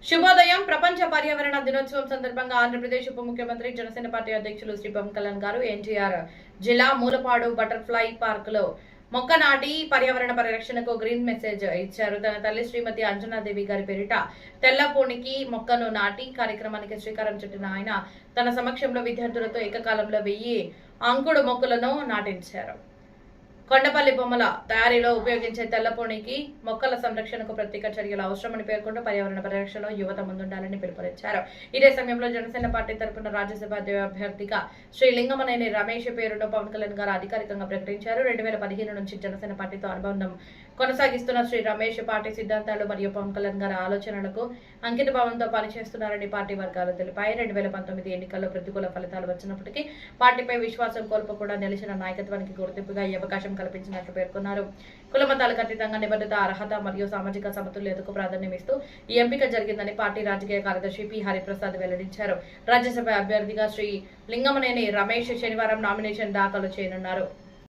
శుభోదయం. ప్రపంచ పర్యావరణ దినోత్సవం సందర్భంగా ఆంధ్రప్రదేశ్ ఉప ముఖ్యమంత్రి జనసేన పార్టీ అధ్యక్షులు శ్రీ పవన్ కళ్యాణ్ గారు ఎన్టీఆర్ జిల్లా మూలపాడు బటర్ఫ్లై పార్క్ లో మొక్క నాటి పర్యావరణ పరిరక్షణకు గ్రీన్ మెసేజ్ ఇచ్చారు. తన తల్లి శ్రీమతి అంజనాదేవి గారి పేరిట తెల్లపూనికి మొక్కను నాటి కార్యక్రమానికి శ్రీకారం చుట్టిన ఆయన తన సమక్షంలో విద్యార్థులతో ఏకకాలంలో 1000 అంకుడు మొక్కలను నాటించారు. కొండపల్లి బొమ్మల తయారీలో ఉపయోగించే తెల్లపూనికి మొక్కల సంరక్షణకు ప్రత్యేక చర్యలు అవసరమని పేర్కొంటూ పర్యావరణ పరిరక్షణలో యువత ముందుండాలని పిలుపునిచ్చారు. ఇదే సమయంలో జనసేన పార్టీ తరఫున రాజ్యసభ అభ్యర్థిగా శ్రీ లింగమనేని రమేష్ పేరును పవన్ కళ్యాణ్ గారు అధికారికంగా ప్రకటించారు. 2015 నుంచి జనసేన పార్టీతో అనుబంధం కొనసాగిస్తున్న శ్రీ రమేష్ పార్టీ సిద్ధాంతాలు మరియు పవన్ కళ్యాణ్ గారి ఆలోచనలకు అంకిత భావంతో పనిచేస్తున్నారని పార్టీ వర్గాలు తెలిపాయి. 2019 ఎన్నికల్లో ప్రతికూల ఫలితాలు వచ్చినప్పటికీ పార్టీపై విశ్వాసం కోల్పోకుండా నిలిచిన నాయకత్వానికి గుర్తింపుగా ఈ అవకాశం కల్పించినట్లు పేర్కొన్నారు. కుల మతాలకు అతీతంగా నిబద్ధత, అర్హత మరియు సామాజిక సమతుల్యతకు ప్రాధాన్యమిస్తూ ఈ ఎంపిక జరిగిందని పార్టీ రాజకీయ కార్యదర్శి పి హరిప్రసాద్ వెల్లడించారు. రాజ్యసభ అభ్యర్థిగా శ్రీ లింగమనేని రమేష్ శనివారం నామినేషన్ దాఖలు చేయనున్నారు.